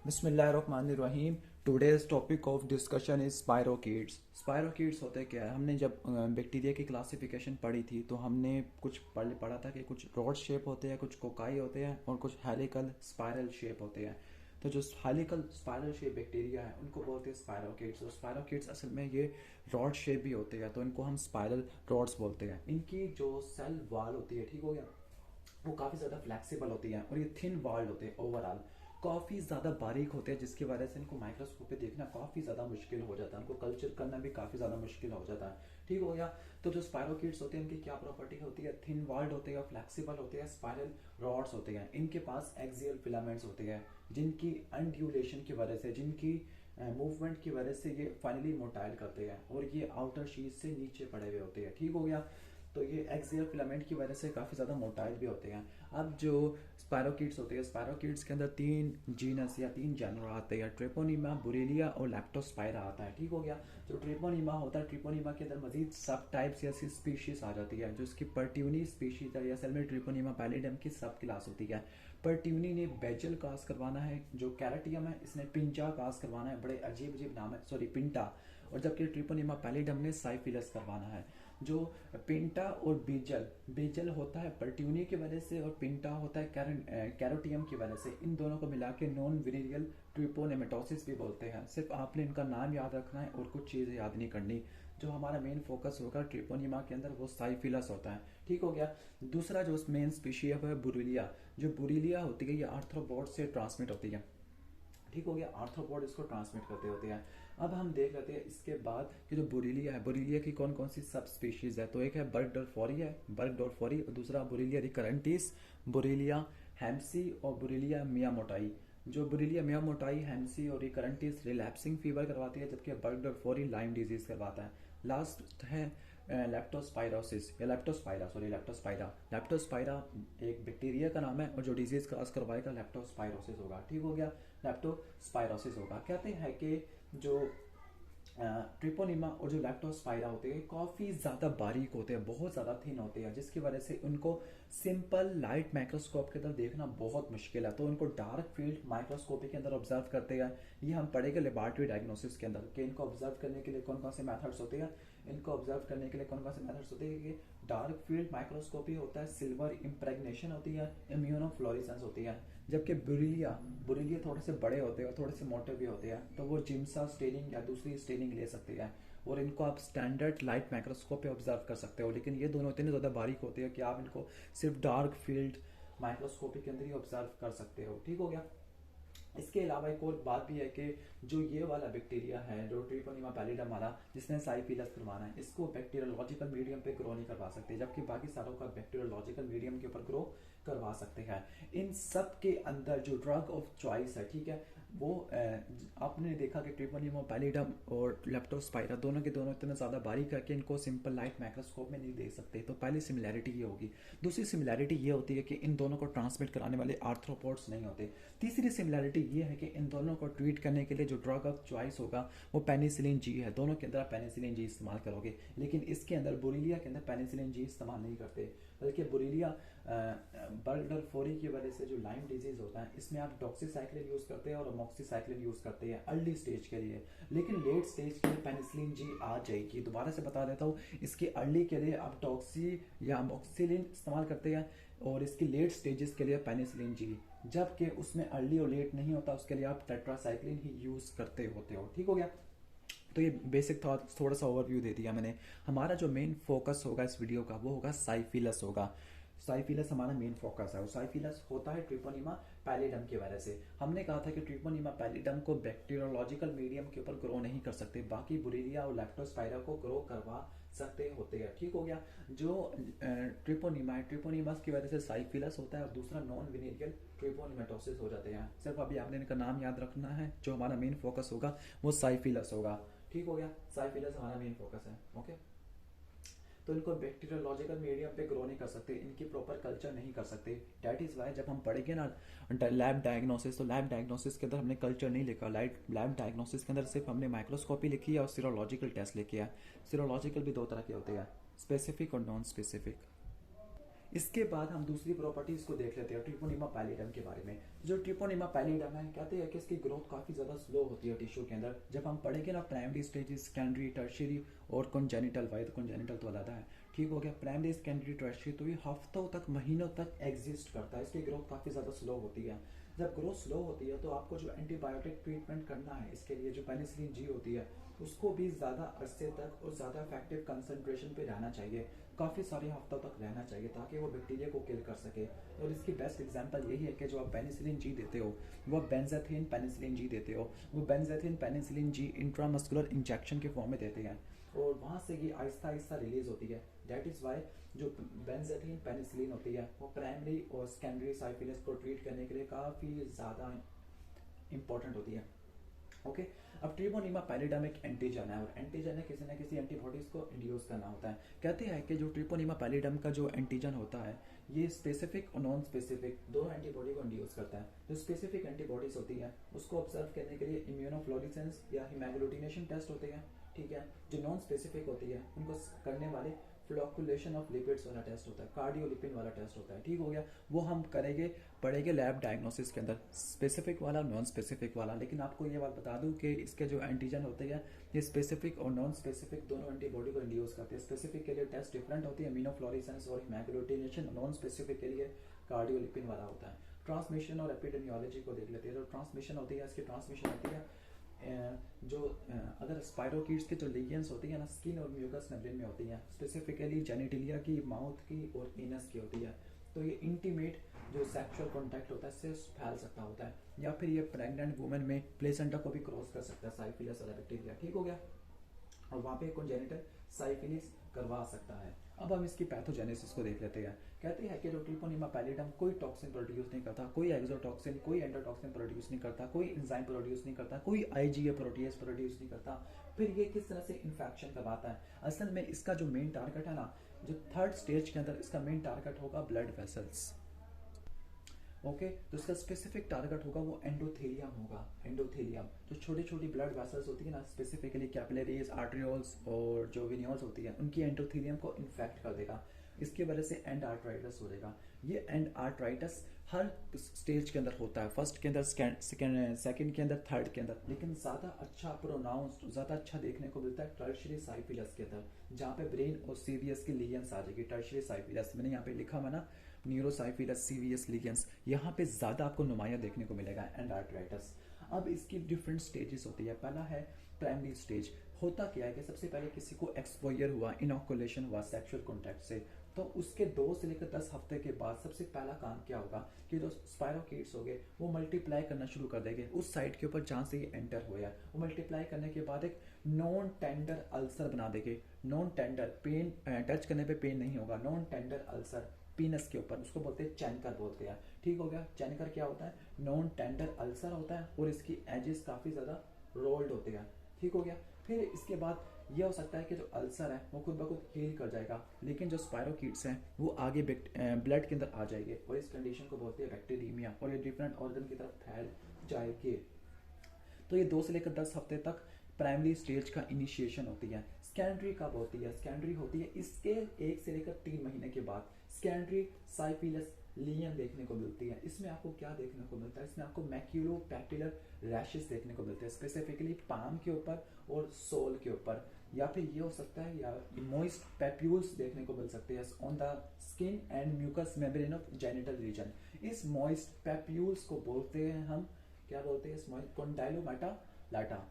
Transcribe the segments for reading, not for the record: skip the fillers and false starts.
बिस्मिल्लाहिर्रहमानिर्रहीम। Today's topic of discussion is spirochetes. Spirochetes होते क्या है? हमने जब बैक्टीरिया की क्लासिफिकेशन पढ़ी थी तो हमने कुछ पढ़ा था कि कुछ रॉड शेप होते हैं, कुछ कोकाई होते हैं और कुछ हेलिकल स्पाइरल शेप होते हैं। तो जो हेलिकल स्पाइरल शेप बैक्टीरिया है उनको बोलते हैं स्पायरोकीट्स। और स्पायरोकीट्स असल में ये रॉड शेप भी होते हैं, तो इनको हम स्पाइरल रॉड्स बोलते हैं। इनकी जो सेल वाल होती है, ठीक हो गया, वो काफ़ी ज़्यादा फ्लेक्सिबल होती है और ये थिन वाल्ड होते हैं, ओवरऑल काफ़ी ज़्यादा बारीक होते हैं, जिसकी वजह से इनको माइक्रोस्कोप पे देखना काफ़ी ज़्यादा मुश्किल हो जाता है, उनको कल्चर करना भी काफ़ी ज़्यादा मुश्किल हो जाता है। ठीक हो गया। तो जो स्पायरोकीट्स होते हैं इनकी क्या प्रॉपर्टी होती है? थिन वाल्ड होते हैं, फ्लेक्सिबल होते हैं, स्पाइरल रॉड्स होते हैं। इनके पास एक्सियल फिलामेंट्स होते हैं जिनकी अनड्यूलेशन की वजह से, जिनकी मूवमेंट की वजह से ये फाइनली मोटाइल करते हैं और ये आउटर शीट से नीचे पड़े हुए होते हैं। ठीक हो गया। तो ये एक्सियल फिलामेंट की वजह से काफ़ी ज़्यादा मोटाइल भी होते हैं। अब जो स्पायरोकीट्स होते हैं, स्पायरोकीट्स के अंदर तीन जीनस या तीन जानवर आते हैं, ट्रिपोनिमा, बुरेलिया और लैप्टोस्पायरा आता है। ठीक हो गया। जो ट्रिपोनिमा होता है, ट्रिपोनिमा के अंदर मजीद सब टाइप्स या स्पीशीज आ जाती है, जो इसकी पर्ट्यूनी स्पीशीज है या असल में ट्रिपोनिमा पैलिडम की सब क्लास होती है। पर्ट्यूनी ने बेजल कास्ट करवाना है, जो कैरेटियम है इसने पिंचा कास्ट करवाना है, बड़े अजीब अजीब नाम है, सॉरी पिंटा। और जबकि ट्रिपोनिमा पैलिडम ने साइफिलस करवाना है। जो पिंटा और बेजल, बेजल होता है पर्ट्यूनी की वजह से और पिंटा होता है कैरोटियम की वजह से, इन दोनों को मिला के नॉन विनेरियल ट्रिपोनेमेटोसिस भी बोलते हैं। सिर्फ आपने इनका नाम याद रखना है और कुछ चीज़ें याद नहीं करनी। जो हमारा मेन फोकस होगा ट्रिपोनिमा के अंदर वो साइफिलस होता है। ठीक हो गया। दूसरा जो मेन स्पीशी है वो है बुरीलिया। जो बुरीलिया होती है ये आर्थ्रोपोड से ट्रांसमिट होती है। ठीक हो गया। आर्थ्रोपोड इसको ट्रांसमिट करते होते हैं। अब हम देख लेते हैं इसके बाद कि जो बुरीलिया है, बुरीलिया की कौन कौन सी सब स्पीशीज है। तो एक है बर्गडोरफोरी है, बर्गडोरफोरी, और दूसरा बुरीलिया रिकरेंटिस, बुरीलिया हेम्सी और बुरीलिया मियामोटाई। जो बुरीलिया मियामोटाई, हेम्सी और रिकरेंटिस रिलैप्सिंग फीवर करवाती है, जबकि बर्गडोरफोरी लाइम डिजीज करवाता है। लास्ट है लेप्टोस्पाइरोसिस या लेप्टोस्पाइरा, सॉरी लेप्टोस्पाइरा। लेप्टोस्पाइरा एक बैक्टीरिया का नाम है और जो डिजीज काज करवाएगा लेप्टोस्पाइरोसिस होगा। ठीक हो गया। लेप्टोस्पाइरोसिस होगा। कहते हैं कि जो ट्रिपोनिमा और जो लैप्टोस्पाइरा होते हैं काफ़ी ज़्यादा बारीक होते हैं, बहुत ज़्यादा थिन होते हैं, जिसकी वजह से उनको सिंपल लाइट माइक्रोस्कोप के अंदर देखना बहुत मुश्किल है। तो उनको डार्क फील्ड माइक्रोस्कोपी के अंदर ऑब्जर्व करते हैं। ये हम पढ़ेंगे लेबॉरेटरी डायग्नोसिस के अंदर कि इनको ऑब्जर्व करने के लिए कौन कौन से मेथड्स होते हैं। इनको ऑब्जर्व करने के लिए कौन कौन से मेथड्स होते हैं कि डार्क फील्ड माइक्रोस्कोपी होता है, सिल्वर इम्प्रेगनेशन होती है, इम्यूनोफ्लोरेसेंस होती है। जबकि बुरीलिया, बुरीलिया थोड़े से बड़े होते हैं और थोड़े से मोटे भी होते हैं, तो वो जिम्सा स्टेनिंग या दूसरी स्टेनिंग ले सकते हैं और इनको आप स्टैंडर्ड लाइट माइक्रोस्कोप पे ऑब्जर्व कर सकते हो। लेकिन ये दोनों इतने ज़्यादा बारीक होते हैं कि आप इनको सिर्फ डार्क फील्ड माइक्रोस्कोपी के अंदर ही ऑब्जर्व कर सकते हो। ठीक हो गया। इसके अलावा एक और बात भी है कि जो ये वाला बैक्टीरिया है, जो ट्रिपोनिमा पैलिडम वाला जिसने साइफिलस करवाना है, इसको बैक्टीरियोलॉजिकल मीडियम पे ग्रो नहीं करवा सकते, जबकि बाकी सारों का बैक्टीरियोलॉजिकल मीडियम के ऊपर ग्रो करवा सकते हैं। इन सब के अंदर जो ड्रग ऑफ चॉइस है, ठीक है, वो आपने देखा कि ट्रिपोनिमा पैलिडम और लेप्टोस्पाइरा दोनों के दोनों इतने ज़्यादा बारीक है कि इनको सिंपल लाइट माइक्रोस्कोप में नहीं देख सकते। तो पहली सिमिलैरिटी ये होगी। दूसरी सिमिलैरिटी ये होती है कि इन दोनों को ट्रांसमिट कराने वाले आर्थ्रोपोड्स नहीं होते। तीसरी सिमिलैरिटी ये है कि इन दोनों को ट्रीट करने के लिए जो ड्रग ऑफ चॉइस होगा वो पेनिसिलिन जी है। दोनों के अंदर आप पेनिसिलिन जी इस्तेमाल करोगे, लेकिन इसके अंदर बुरीलिया के अंदर पेनिसिलिन जी इस्तेमाल नहीं करते, बल्कि बुरीलिया बर्गडोरफोरी की वजह से जो लाइम डिजीज होता है इसमें आप डॉक्सीसाइक्लिन यूज करते हैं और अमोक्सीसाइक्लिन यूज करते हैं अर्ली स्टेज के लिए। लेकिन लेट स्टेज के लिए पेनिसिलिन जी आ जाएगी। दोबारा से बता देता हूँ, इसके अर्ली के लिए आप डॉक्सी या अमोक्सिलिन इस्तेमाल करते हैं और इसकी लेट स्टेजेस के लिए पेनिसिलिन जी। जबकि उसमें अर्ली और लेट नहीं होता, उसके लिए आप टेट्रासाइक्लिन ही यूज करते होते हो। ठीक हो गया। तो ये बेसिक था, थोड़ा सा ओवरव्यू दे दिया मैंने। हमारा जो मेन फोकस होगा इस वीडियो का वो होगा साइफिलस होगा। साइफिलस हमारा मेन फोकस है और साइफिलस होता है ट्रिपोनिमा पैलिडम की वजह से। हमने कहा था कि ट्रिपोनिमा पैलिडम को बैक्टीरियोलॉजिकल मीडियम के ऊपर ग्रो नहीं कर सकते, बाकी बुरीलिया और लैप्टोस्पाइरा को ग्रो करवा सकते होते हैं। ठीक हो गया। जो ट्रिपोनिमा है, ट्रिपोनिमास की वजह से साइफिलस होता है और दूसरा नॉन विनेरियल ट्रिपोनिमेटोसिस हो जाते हैं। सिर्फ अभी आपने इनका नाम याद रखना है। जो हमारा मेन फोकस होगा वो साइफिलस होगा। ठीक हो गया। साइफिलस हमारा मेन फोकस है। ओके। तो इनको बैक्टीरियोलॉजिकल मीडियम पे ग्रो नहीं कर सकते, इनकी प्रॉपर कल्चर नहीं कर सकते। डैट इज़ वाई जब हम पढ़ेंगे ना लैब डायग्नोसिस, तो लैब डायग्नोसिस के अंदर हमने कल्चर नहीं लिखा। लैब डायग्नोसिस के अंदर सिर्फ हमने माइक्रोस्कोपी लिखी है और सीरोलॉजिकल टेस्ट लिखे है। सीरोलॉजिकल भी दो तरह के होते हैं, स्पेसिफिक और नॉन स्पेसिफिक। इसके बाद हम दूसरी प्रॉपर्टीज को देख लेते हैं ट्रिपोनिमा पैलिडम के बारे में। जो ट्रिपोनिमा पैलिडम है, कहते हैं कि इसकी ग्रोथ काफ़ी ज़्यादा स्लो होती है टिश्यू के अंदर। जब हम पढ़ेंगे ना प्राइमरी स्टेजेस, सेकेंडरी, टर्शियरी और कॉन्जेनिटल, वाई तो कॉन्जेनिटल तो अलग है, ठीक हो गया। प्राइमरी, सेकेंडरी, टर्शियरी, तो ये हफ्तों तक, महीनों तक एग्जिस्ट करता है। इसकी ग्रोथ काफ़ी ज़्यादा स्लो होती है। जब ग्रोथ स्लो होती है तो आपको जो एंटीबायोटिक ट्रीटमेंट करना है इसके लिए, जो पेनिसिलिन जी होती है, उसको भी ज़्यादा अरसे तक और ज़्यादा इफेक्टिव कंसंट्रेशन पे रहना चाहिए, काफ़ी सारे हफ्तों तक रहना चाहिए, ताकि वो बैक्टीरिया को किल कर सके। और इसकी बेस्ट एग्जांपल यही है कि जो आप पेनिसिलिन जी देते हो, वो बेंजाथिन पेनिसिलिन जी देते हो, वो benzathine penicillin G intramuscular injection के फॉर्म में देते हैं, और वहाँ से ये आहिस्ता आहिस्ता रिलीज होती है। दैट इज़ वाई जो बेंजाथिन पेनिसिलिन होती है वो प्राइमरी और सेकेंडरी साइफिलिस को ट्रीट करने के लिए काफ़ी ज़्यादा इंपॉर्टेंट होती है। ओके अब ट्रिपोनिमा पैलिडम एक एंटीजन है, और एंटीजन है किसी न किसी एंटीबॉडीज को इंड्यूस करना होता है। कहते हैं कि जो ट्रिपोनिमा पैलिडम का जो एंटीजन होता है, ये स्पेसिफिक और नॉन स्पेसिफिक दोनों एंटीबॉडी को इंड्यूस करता है। जो स्पेसिफिक एंटीबॉडीज होती है उसको ऑब्जर्व करने के लिए इम्यूनोफ्लोरेसेंस या हिमैग्लूटिनेशन टेस्ट होते हैं, ठीक है। जो नॉन स्पेसिफिक होती है उनको करने वाले फ्लोकुलेशन ऑफ लिपिड्स वाला टेस्ट होता है, कार्डियोलिपिन वाला टेस्ट होता है, ठीक हो गया। वो हम करेंगे, पढ़ेंगे लैब डायग्नोसिस के अंदर, स्पेसिफिक वाला, नॉन स्पेसिफिक वाला। लेकिन आपको ये बात बता दूं कि इसके जो एंटीजन होते हैं ये स्पेसिफिक और नॉन स्पेसिफिक दोनों एंटीबॉडी को इंड्यूस करते हैं। स्पेसिफिक के लिए टेस्ट डिफरेंट होती है, इम्यूनोफ्लोरेसेंस और हिमैग्लूटिनेशन। नॉन स्पेसिफिक के लिए कार्डियोलिपिन वाला होता है। ट्रांसमिशन और एपिडेमियोलॉजी को देख लेते हैं। जो ट्रांसमिशन होती है, इसकी ट्रांसमिशन होती है जो अगर स्पायरोकीट्स के जो लीजेंस होती है ना, स्किन और म्यूकस मेम्ब्रेन में होती हैं, स्पेसिफिकली जेनिटिलिया की, माउथ की और एनस की होती है। तो ये इंटीमेट जो सेक्सुअल कांटेक्ट होता है इससे फैल सकता होता है, या फिर ये प्रेग्नेंट वुमेन में प्लेसेंटा को भी क्रॉस कर सकता है, साइफिलिस वाला बैक्टीरिया, ठीक हो गया। और वहाँ पे कॉन्जेनिटल साइफिलिस करवा सकता है। अब हम इसकी पैथोजेनेसिस को देख लेते हैं। कहते हैं कि जो ट्रिपोनिमा पैलिडम कोई टॉक्सिन प्रोड्यूस नहीं करता, कोई एक्सोटॉक्सिन, कोई एंडोटॉक्सिन प्रोड्यूस नहीं करता, कोई एंजाइम प्रोड्यूस नहीं करता, कोई आईजीए प्रोटीएस प्रोड्यूस नहीं करता। फिर ये किस तरह से इन्फेक्शन करवाता है? असल में इसका जो मेन टारगेट है ना, जो थर्ड स्टेज के अंदर इसका मेन टारगेट होगा ब्लड वेसल्स। ओके तो इसका स्पेसिफिक टारगेट होगा वो एंडोथेलियम होगा। एंडोथेलियम जो छोटी छोटी ब्लड वेसल्स होती है ना, स्पेसिफिकली कैपिलरीज, आर्टरियोल्स और जो वेन्यूल्स होती है, उनकी एंडोथेलियम को इन्फेक्ट कर देगा। इसकी वजह से एंड आर्ट्राइटिस हो जाएगा। ये एंड आर्ट्राइटिस हर स्टेज के अंदर होता है, फर्स्ट के अंदर, सेकंड के अंदर, थर्ड के अंदर, लेकिन ज़्यादा अच्छा प्रोनाउंस्ड, ज़्यादा अच्छा देखने को मिलता है टर्शियरी साइफिलिस के अंदर, जहाँ पे ब्रेन और सीवीएस की लीजेंस आ जाएगी। टर्शियरी साइफिलिस मैंने यहाँ पे लिखा हुआ ना, न्यूरोसाइफिलस, सीवीएस लीजेंस, यहाँ पे ज़्यादा आपको नुमाया देखने को मिलेगा एंड आर्ट्राइटिस। अब इसकी डिफरेंट स्टेजेस होती है। पहला है प्राइमरी स्टेज। होता क्या है कि सबसे पहले किसी को एक्सपोजर हुआ, इनोकुलेशन हुआ सेक्सुअल कॉन्टैक्ट से, तो उसके 2 से लेकर 10 हफ्ते के बाद सबसे पहला काम क्या होगा कि जो स्पायरोकीट्स हो गए वो मल्टीप्लाई करना शुरू कर देंगे उस साइट के ऊपर जहाँ से ये एंटर हुआ है। वो मल्टीप्लाई करने के बाद एक नॉन टेंडर अल्सर बना देंगे। नॉन टेंडर, पेन टच करने पे पेन नहीं होगा, नॉन टेंडर अल्सर पीनस के ऊपर, उसको बोलते हैं चैनकर बोलते हैं, ठीक हो गया। चैनकर क्या होता है? नॉन टेंडर अल्सर होता है और इसकी एजेस काफ़ी ज़्यादा रोल्ड होते हैं, ठीक हो गया। फिर इसके बाद यह हो सकता है कि जो अल्सर है वो खुद ब खुद हील कर जाएगा, लेकिन जो स्पायरोकीट्स हैं वो आगे ब्लड के अंदर आ जाएंगे और इस कंडीशन को बोलते हैं बैक्टीरियमिया, और ये डिफरेंट ऑर्गन की तरफ फैल जाएंगे। तो ये 2 से लेकर 10 हफ्ते तक प्राइमरी स्टेज का इनिशिएशन होती है। सेकेंडरी कब होती है? सेकेंडरी होती है इसके 1 से लेकर 3 महीने के बाद। सेकेंडरी साइफिलिस लीजन देखने को मिलती है। इसमें आपको क्या देखने को मिलता है? इसमें आपको मैक्यूलोपैपुलर रैशेस देखने को मिलते हैं, स्पेसिफिकली पाम के ऊपर और सोल के ऊपर, या फिर ये हो सकता है या मॉइस्ट पैप्यूल्स देखने को मिल सकते हैं on the skin and mucous membrane of genital region. इस मॉइस्ट पैप्यूल्स को बोलते हैं हम, क्या बोलते हैं? इस मॉइस्ट कॉन्डाइलोमेटा लाटा।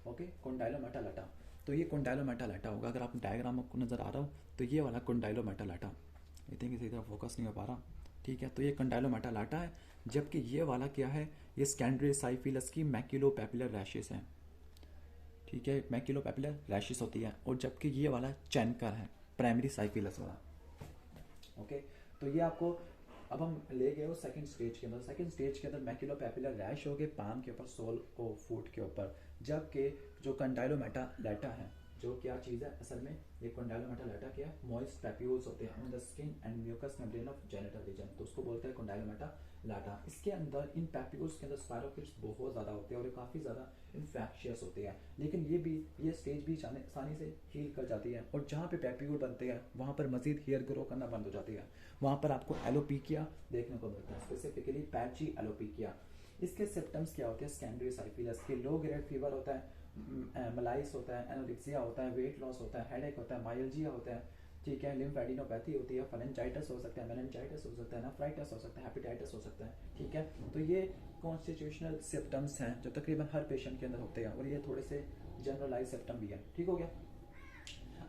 ओके, कॉन्डाइलोमेटा लाटा। तो ये कॉन्डाइलोमेटा लाटा होगा। अगर आप डायग्राम आपको नजर आ रहा हो तो ये वाला कॉन्डाइलोमेटा लाटा, आई थिंक इसी तरह फोकस नहीं हो पा रहा, ठीक है। तो ये कॉन्डाइलोमेटा लाटा है, जबकि ये वाला क्या है? ये सेकेंडरी साइफिलिस की मैक्यूलोपैपुलर रैशेस है, ठीक है, मैक्यूलोपैपुलर रैशेस होती है। और जबकि ये वाला चैनकर है, प्राइमरी साइफिलिस वाला। ओके तो ये आपको, अब हम ले गए हो सेकंड स्टेज के अंदर। सेकंड स्टेज के अंदर मैक्यूलोपैपुलर रैश हो गए पाम के ऊपर, सोल और फूट के ऊपर, जबकि जो कॉन्डाइलोमेटा लाटा है, जो क्या चीज़ है असल में, ये कॉन्डाइलोमेटा लाटा क्या है, मॉइस्ट पैप्यूल्स होते हैं on the skin and mucous membrane of genital region, तो उसको बोलते हैं कॉन्डाइलोमेटा लाटा। इसके अंदर इन पैप्यूल्स के अंदर स्पायरोकिट्स बहुत ज़्यादा होते हैं और ये काफ़ी ज़्यादा इन्फेक्शियस होते हैं, लेकिन ये स्टेज भी आसानी से हील कर जाती है, और जहाँ पे पैप्यूल बनते हैं वहाँ पर मजीद हेयर ग्रो करना बंद हो जाती है, वहाँ पर आपको एलोपीकिया देखने को मिलता है, स्पेसिफिकली पैची एलोपीकिया। इसके सिम्टम्स क्या होते हैं, सेकेंडरी साइफिलस के लो ग्रेड फीवर होता है, मलाइस होता है, एनोरेक्सिया होता है, वेट लॉस होता है, हेडेक होता है, माइल्जिया होता है, ठीक है, लिम्फेडिनोपैथी होती है, फरेंजाइटिस हो सकता है, मेनिंजाइटिस हो सकता है, नेफ्राइटिस हो सकता है, हेपेटाइटिस हो सकता है, ठीक है। तो ये कॉन्स्टिट्यूशनल सिम्टम्स हैं जो तकरीबन हर पेशेंट के अंदर होते हैं, और ये थोड़े से जनरलाइज सिम्टम भी है, ठीक हो गया।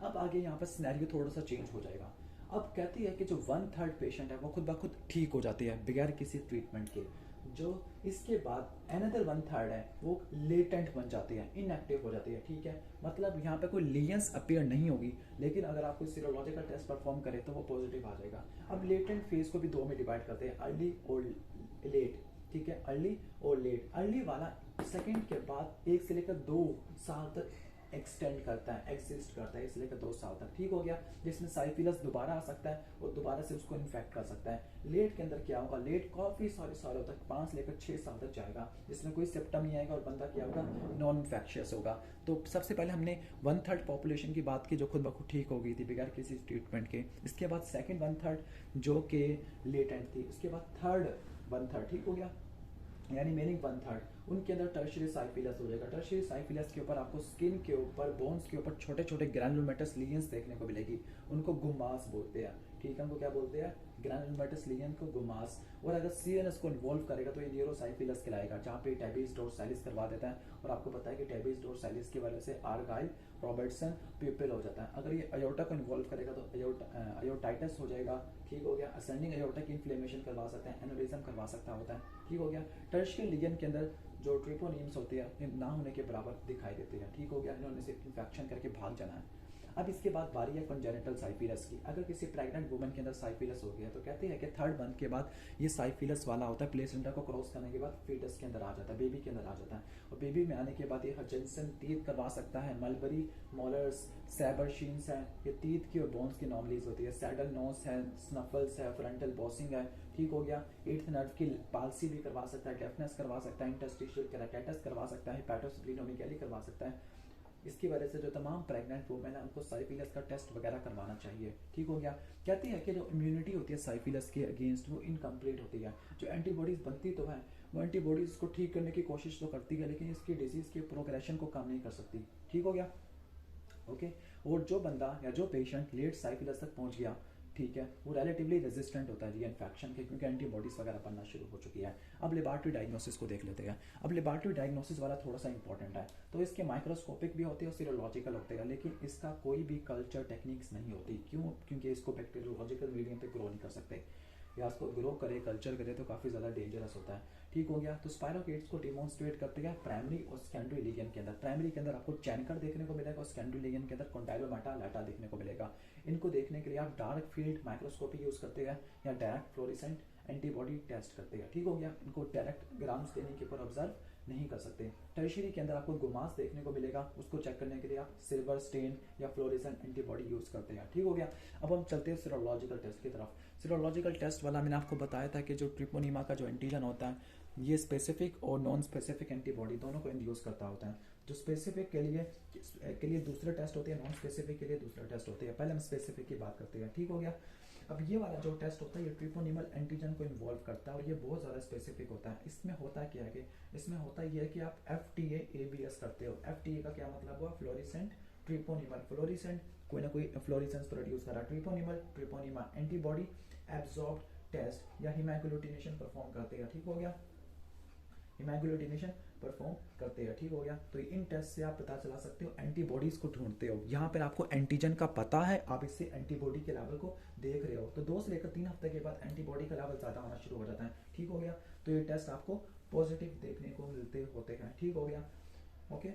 अब आगे यहाँ पर सिनेरियो थोड़ा सा चेंज हो जाएगा। अब कहती है कि जो 1/3 पेशेंट है वो खुद ब खुद ठीक हो जाती है बगैर किसी ट्रीटमेंट के, जो इसके बाद अनदर 1/3 है वो लेटेंट बन जाती है, इनएक्टिव हो जाती है, ठीक है। मतलब यहाँ पे कोई लीजेंस अपीयर नहीं होगी, लेकिन अगर आप कोई सीरोलॉजिकल टेस्ट परफॉर्म करें तो वो पॉजिटिव आ जाएगा। अब लेटेंट फेज को भी दो में डिवाइड करते हैं, अर्ली और लेट, ठीक है, अर्ली और लेट। अर्ली वाला सेकेंड के बाद 1 से लेकर 2 साल तक एक्सटेंड करता है, एग्जिस्ट करता है, इसलिए 2 साल तक, ठीक हो गया, जिसमें साइफिलस दोबारा आ सकता है और दोबारा से उसको इन्फेक्ट कर सकता है। लेट के अंदर क्या होगा, लेट काफी सारे सालों तक 5 से लेकर 6 साल तक जाएगा, जिसमें कोई सिम्टम नहीं आएगा और बंदा क्या होगा, नॉन इन्फेक्शियस होगा। तो सबसे पहले हमने 1/3 पॉपुलेशन की बात की जो खुद ब खुद ठीक हो गई थी बगैर किसी ट्रीटमेंट के। इसके बाद सेकेंड 1/3 जो कि लेटेंट थी, उसके बाद थर्ड 1/3 ठीक हो गया, यानी मेनिंग 1/3 उनके अंदर टर्शियरी साइफिलस हो जाएगा। टर्शियरी साइफिलस के ऊपर आपको स्किन के ऊपर, बोन्स के ऊपर छोटे छोटे ग्रैनुलोमेटस लीजन्स देखने को मिलेगी, उनको गुमास बोलते हैं, ठीक है, उनको क्या बोलते हैं, ग्रैनुलोमेटस लीजन को गुमास। और अगर सीएनएस को इन्वॉल्व करेगा तो ये न्यूरोसाइफिलस कहलाएगा, जहाँ पे टेबिस डोर्सालिस करवा देता है, और आपको पता है कि टेबिस डोर्सालिस की वजह से आर्गाइल रॉबर्टसन प्यूपिल हो जाता है। अगर ये अयोर्टा को इन्वॉल्व करेगा तो अयोर्टाइटिस हो जाएगा, ठीक हो गया, असेंडिंग अयोर्टा की इन्फ्लेमेशन करवा सकते हैं, एनोरिज्म करवा सकता होता है, ठीक हो गया। टर्शियरी लीजन के अंदर जो ट्रिपोनीम्स होती है ना होने के बराबर दिखाई देती है, ठीक हो गया, इन्होंने सिर्फ इन्फेक्शन करके भाग जाना है। अब इसके बाद बारी है कंजेनिटल साइफिलस की। अगर किसी प्रेग्नेंट वुमन के अंदर साइफिलस हो गया तो कहते हैं कि 3rd मंथ के बाद ये साइफिलस वाला होता है, प्लेसेंटा को क्रॉस करने के बाद फीटस के अंदर आ जाता है, बेबी के अंदर आ जाता है, और बेबी में आने के बाद ये हचिंसन टीथ करवा सकता है, मलबरी मोलर्स, सैबरशीन्स है, ये टीथ की और बोन्स की नॉर्मलीज होती है, सैडल नोस है, स्नफल्स है, फ्रंटल बॉसिंग है, ठीक हो गया। 8th नर्व की पाल्सी भी करवा सकता है, डेफनेस करवा सकता है, इंटरस्टिशियल केराटाइटिस करवा सकता है, हेपेटोस्प्लीनोमेगाली करवा सकता है। इसकी वजह से जो तमाम प्रेग्नेंट वुमेन है उनको साइफिलस का टेस्ट वगैरह करवाना चाहिए, ठीक हो गया। कहती है कि जो इम्यूनिटी होती है साइफिलस के अगेंस्ट वो इनकम्प्लीट होती है, जो एंटीबॉडीज बनती तो है वो एंटीबॉडीज को ठीक करने की कोशिश तो करती है, लेकिन इसकी डिजीज के प्रोग्रेशन को कम नहीं कर सकती, ठीक हो गया, ओके। और जो बंदा या जो पेशेंट लेट साइफिलस तक पहुंच गया, ठीक है, वो रिलेटिवली रेजिस्टेंट होता है रीइन्फेक्शन के, क्योंकि एंटीबॉडीज वगैरह बनना शुरू हो चुकी है। अब लेबॉरेटरी डायग्नोसिस को देख लेते हैं। अब लेबॉरेटरी डायग्नोसिस वाला थोड़ा सा इंपॉर्टेंट है, तो इसके माइक्रोस्कोपिक भी होते हैं और सीरोलॉजिकल होते हैं, लेकिन इसका कोई भी कल्चर टेक्निक्स नहीं होती। क्यों? क्योंकि इसको बैक्टीरियोलॉजिकल मीडियम पे ग्रो नहीं कर सकते, या उसको ग्रो करे, कल्चर करे तो काफ़ी ज़्यादा डेंजरस होता है, ठीक हो गया। तो स्पायरोकीट्स को डिमॉन्स्ट्रेट करते हैं प्राइमरी और सेकेंडरी लीजन के अंदर। प्राइमरी के अंदर आपको चैनकर देखने को मिलेगा और सेकेंडरी लीजन के अंदर कॉन्डाइलोमेटा लाटा देखने को मिलेगा। इनको देखने के लिए आप डार्क फील्ड माइक्रोस्कोपी यूज़ करते हैं या डायरेक्ट फ्लोरेसेंट एंटीबॉडी टेस्ट करते हैं, ठीक हो गया। इनको डायरेक्ट ग्राम्स देने के ऊपर ऑब्जर्व नहीं कर सकते। टर्शियरी के अंदर आपको गुमास देखने को मिलेगा, उसको चेक करने के लिए आप सिल्वर स्टेन या फ्लोरेसेंट एंटीबॉडी यूज़ करते हैं, ठीक हो गया। अब हम चलते हैं सीरोलॉजिकल टेस्ट की तरफ। सीरोलॉजिकल टेस्ट वाला मैंने आपको बताया था कि जो ट्रिपोनीमा का जो एंटीजन होता है ये स्पेसिफिक और नॉन स्पेसिफिक एंटीबॉडी दोनों को इंड्यूस करता होता है। जो स्पेसिफिक के लिए दूसरे टेस्ट होते हैं, नॉन स्पेसिफिक के लिए दूसरा टेस्ट होते हैं। पहले हम स्पेसिफिक की बात करते हैं, ठीक हो गया। अब ये वाला जो टेस्ट होता है ये ट्रिपोनिमल एंटीजन को इन्वॉल्व करता है और ये बहुत ज़्यादा स्पेसिफिक होता है। इसमें होता क्या है कि इसमें होता ये है कि आप FTA ABS करते हो। FTA का क्या मतलब हुआ? फ्लोरिसेंट ट्रिपोनिमल। फ्लोरिसेंट कोई ना कोई फ्लोरिसेंस प्रोड्यूस करा, ट्रिपोनिमल ट्रिपोनिमा एंटीबॉडी एब्जॉर्ब टेस्ट या हिमैग्लूटिनेशन परफॉर्म करते हैं, ठीक हो गया। हिमैग्लूटिनेशन परफॉर्म करते हैं, ठीक हो गया। तो इन टेस्ट से आप पता चला सकते हो, एंटीबॉडीज को ढूंढते हो। यहाँ पर आपको एंटीजन का पता है, आप इससे एंटीबॉडी के लेवल को देख रहे हो, तो 2 से लेकर 3 हफ्ते के बाद एंटीबॉडी का लेवल ज़्यादा होना शुरू हो जाता है, ठीक हो गया। तो ये टेस्ट आपको पॉजिटिव देखने को मिलते होते हैं, ठीक हो गया, ओके।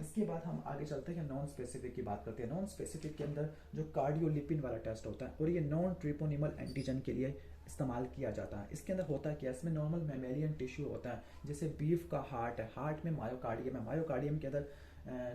इसके बाद हम आगे चलते हैं, नॉन स्पेसिफिक की बात करते हैं। नॉन स्पेसिफिक के अंदर जो कार्डियोलिपिन वाला टेस्ट होता है और ये नॉन ट्रिपोनिमल एंटीजन के लिए इस्तेमाल किया जाता है। इसके अंदर होता है क्या? इसमें नॉर्मल मेमेलियन टिश्यू होता है, जैसे बीफ का हार्ट है, हार्ट में मायोकार्डियम है, मायोकार्डियम के अंदर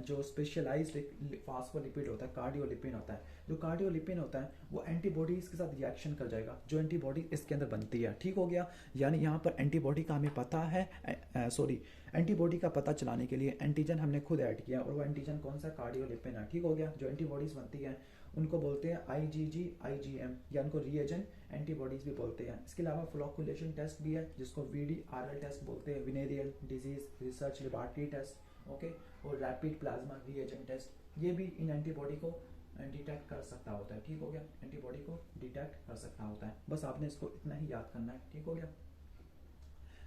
जो स्पेशलाइज्ड फास्फोलिपिड होता है, कार्डियोलिपिन होता है, जो कार्डियोलिपिन होता है वो एंटीबॉडीज़ के साथ रिएक्शन कर जाएगा, जो एंटीबॉडी इसके अंदर बनती है। ठीक हो गया, यानी यहाँ पर एंटीबॉडी का हमें पता है, सॉरी, एंटीबॉडी का पता चलाने के लिए एंटीजन हमने खुद ऐड किया, और वो एंटीजन कौन सा, कार्डियोलिपिन है। ठीक हो गया, जो एंटीबॉडीज़ बनती हैं उनको बोलते हैं IgG IgM, या उनको रिएजेंट एंटीबॉडीज़ भी बोलते हैं। इसके अलावा फ्लोकुलेशन टेस्ट भी है जिसको VDRL टेस्ट बोलते हैं, venereal disease research laboratory test, okay, और रैपिड प्लाज्मा रिएजेंट टेस्ट, ये भी इन एंटीबॉडी को डिटेक्ट कर सकता होता है। ठीक हो गया, एंटीबॉडी को डिटेक्ट कर सकता होता है, बस आपने इसको इतना ही याद करना है। ठीक हो गया।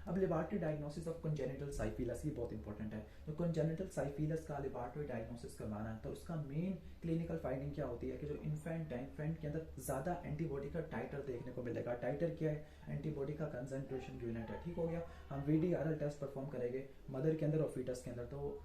अब लेबॉर्ट्री डायग्नोसिस ऑफ कंजेनिटल साइफिलस ये बहुत इंपॉर्टेंट है। तो कंजेनिटल साइफिलस का लेबॉर्ट्री डायग्नोसिस करवाना है तो उसका मेन क्लिनिकल फाइंडिंग क्या होती है कि जो इन्फेंट है, इन्फेंट के अंदर ज़्यादा एंटीबॉडी का टाइटर देखने को मिलेगा। टाइटर क्या है, एंटीबॉडी का कंसंट्रेशन यूनिट है। ठीक हो गया, हम VDRL टेस्ट परफॉर्म करेंगे मदर के अंदर और फीटस के अंदर, तो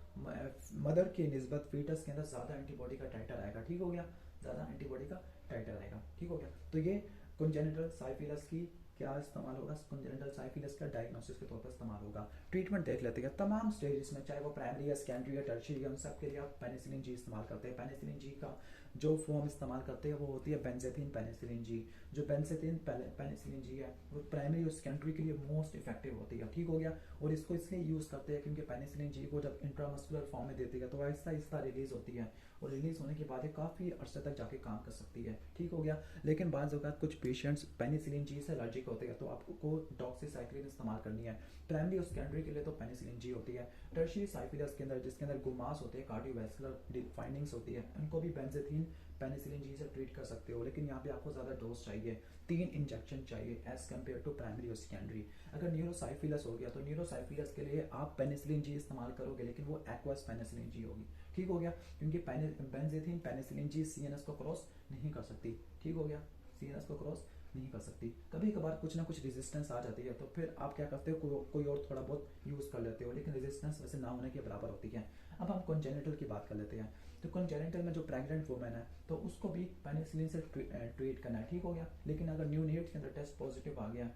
मदर के निस्बत फीटस के अंदर ज़्यादा एंटीबॉडी का टाइटर आएगा। ठीक हो गया, ज़्यादा एंटीबॉडी का टाइटर आएगा। ठीक हो गया, तो ये कंजेनिटल साइफिलस की क्या इस्तेमाल होगा, कंजेनिटल साइफिलस का डायग्नोसिस के तौर पर इस्तेमाल होगा। ट्रीटमेंट देख लेते हैं तमाम स्टेजेस में, चाहे वो प्राइमरी या सेकेंडरी या टर्शियरी, उन सब के लिए आप पेनिसिलिन जी इस्तेमाल करते हैं। पेनिसिलिन जी का जो फॉर्म इस्तेमाल करते हैं वो होती है बेंज़ेथिन पेनिसिलिन जी। जो बेंज़ेथिन पेनिसिलिन जी है वो प्राइमरी और सेकेंडरी के लिए मोस्ट इफेक्टिव होती है। ठीक हो गया, और इसको इसलिए यूज़ करते हैं क्योंकि पेनिसिलिन जी को जब इंट्रामस्कुलर फॉर्म में देती है तो आहिस्ता आहिस्ता रिलीज होती है, और रिलीज होने के बाद ये काफ़ी अरसे तक जाके काम कर सकती है। ठीक हो गया, लेकिन बाज़ औक़ात कुछ पेशेंट्स पेनिसिलिन जी से एलर्जिक होते हैं तो आपको डॉक्सीसाइक्लिन इस्तेमाल करनी है। प्राइमरी और सेकेंडरी के लिए तो पेनिसिलिन जी होती है। टर्शियरी साइफिलस के अंदर जिसके अंदर गुमास होते हैं, कार्डियोवैस्कुलर फाइंडिंग्स होती है, उनको भी बेंज़ेथिन पेनिसिलिन जी से ट्रीट कर सकते हो, लेकिन यहाँ पे आपको ज़्यादा डोज चाहिए, 3 इंजेक्शन चाहिए एज कम्पेयर टू प्राइमरी और सेकेंडरी। अगर न्यूरोसाइफिलस हो गया तो न्यूरोसाइफिलस के लिए आप पेनिसिलिन जी इस्तेमाल करोगे, लेकिन वो एक्वस पेनिसिलिन जी होगी। ठीक हो गया, क्योंकि बेंज़ेथिन पेनिसिलिन जी CNS को क्रॉस नहीं कर सकती। ठीक हो गया, CNS को क्रॉस नहीं कर सकती। कभी कभार कुछ ना कुछ रेजिस्टेंस आ जाती है तो फिर आप क्या करते हो, कोई और थोड़ा बहुत यूज़ कर लेते हो, लेकिन रेजिस्टेंस वैसे ना होने के बराबर होती है। अब हम कंजेनिटल की बात कर लेते हैं। तो कंजेनिटल में जो प्रेग्नेंट वुमेन है तो उसको भी पेनिसिलिन से ट्रीट करना है। ठीक हो गया, लेकिन अगर न्यू नीड्स के अंदर टेस्ट पॉजिटिव आ गया,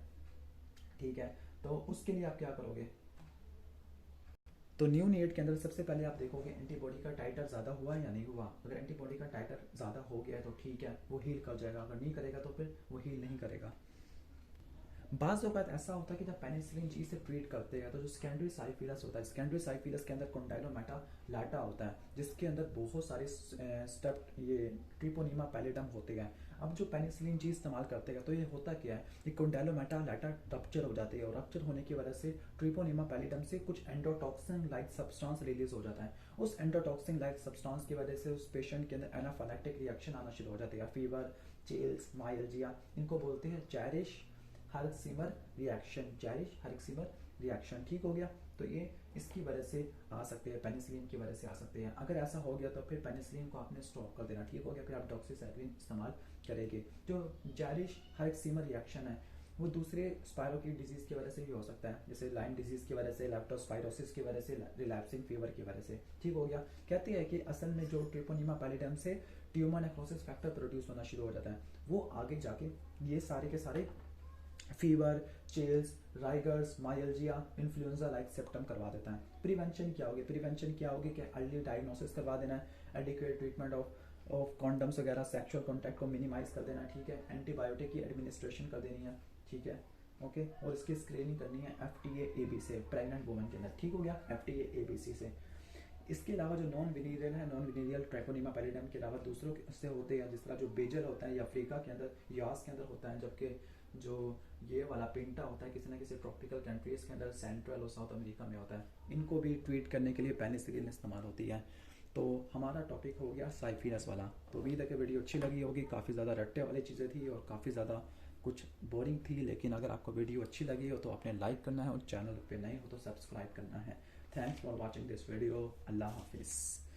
ठीक है, तो उसके लिए आप क्या करोगे, तो न्यू नीड के अंदर सबसे पहले आप देखोगे एंटीबॉडी का टाइटर ज़्यादा हुआ है या नहीं हुआ। अगर एंटीबॉडी का टाइटर ज़्यादा हो गया है तो ठीक है, वो हील कर जाएगा, अगर नहीं करेगा तो फिर वो हील नहीं करेगा। बाज़ औक़ात ऐसा होता है कि जब पेनिसिलिन जी से ट्रीट करते हैं तो जो सेकेंडरी साइफिलस होता है, सेकेंडरी साइफिलस के अंदर कंडाइलोमेटा लाटा होता है जिसके अंदर बहुत सारे स्टेप ये ट्रिपोनीमा पैलिडम होते हैं। अब जो पेनिसिलिन जी इस्तेमाल करते हैं तो ये होता क्या है कि कंडाइलोमेटा लाटा रप्चर हो जाती है, और रप्चर होने की वजह से ट्रिपोनीमा पैलिडम से कुछ एंडोटॉक्सिन लाइक सब्सटेंस रिलीज हो जाता है। उस एंडोटॉक्सिन लाइक सब्सटेंस की वजह से उस पेशेंट के अंदर एनाफिलैक्टिक रिएक्शन आना शुरू हो जाती है, फीवर, चिल्स, माइल्जिया, इनको बोलते हैं चेरिश हर्कसिमर रिएक्शन, चेरिश हर्कसिमर रिएक्शन। ठीक हो गया, तो ये इसकी वजह से आ सकते हैं, पेनिसिलिन की वजह से आ सकते हैं। अगर ऐसा हो गया तो फिर पेनिसिलिन को आपने स्टॉप कर देना। ठीक हो गया, फिर आप डॉक्सीसाइक्लिन इस्तेमाल करेंगे। जो चेरिश हर्कसिमर रिएक्शन है वो दूसरे स्पायरोकीट डिजीज की वजह से भी हो सकता है, जैसे लाइन डिजीज की वजह से, लेप्टोस्पायरोसिस की वजह से, रिलैप्सिंग फीवर की वजह से। ठीक हो गया, कहते हैं कि असल में जो ट्रिपोनीमा पैलिडम से ट्यूमर नेक्रोसिस फैक्टर प्रोड्यूस होना शुरू हो जाता है, वो आगे जाके ये सारे के सारे fever, chills, rigors, myalgia, influenza like symptom करवा देता है। प्रिवेंशन क्या होगी, प्रिवेंशन क्या होगी कि अर्ली डायग्नोसिस करवा देना है, एडिक्वेट ट्रीटमेंट ऑफ कॉन्डम्स वगैरह, सेक्सुअल कॉन्टैक्ट को मिनिमाइज कर देना है। ठीक है, एंटीबायोटिक की एडमिनिस्ट्रेशन कर देनी है। ठीक है, ओके, और इसकी स्क्रीनिंग करनी है FTA-AB से प्रेग्नेंट वुमेन के अंदर। ठीक हो गया, FTA-ABC से। इसके अलावा जो नॉन विनीरियल है, नॉन विनीरियल ट्रैकोनिमा पैलिडम के अलावा दूसरों से होते हैं, जिस तरह जो बेजल होता है ये अफ्रीका के अंदर, यास के अंदर होता है, जबकि जो ये वाला पिंटा होता है किसी ना किसी ट्रॉपिकल कंट्रीज के अंदर, सेंट्रल और साउथ अमेरिका में होता है। इनको भी ट्रीट करने के लिए पेनिसिलिन इस्तेमाल होती है। तो हमारा टॉपिक हो गया साइफिलस वाला। तो उम्मीद है कि वीडियो अच्छी लगी होगी, काफ़ी ज़्यादा रट्टे वाली चीज़ें थी और काफ़ी ज़्यादा कुछ बोरिंग थी, लेकिन अगर आपको वीडियो अच्छी लगी हो तो आपने लाइक करना है और चैनल पे नए हो तो सब्सक्राइब करना है। Thanks for watching this video. अल्लाह हाफिज़।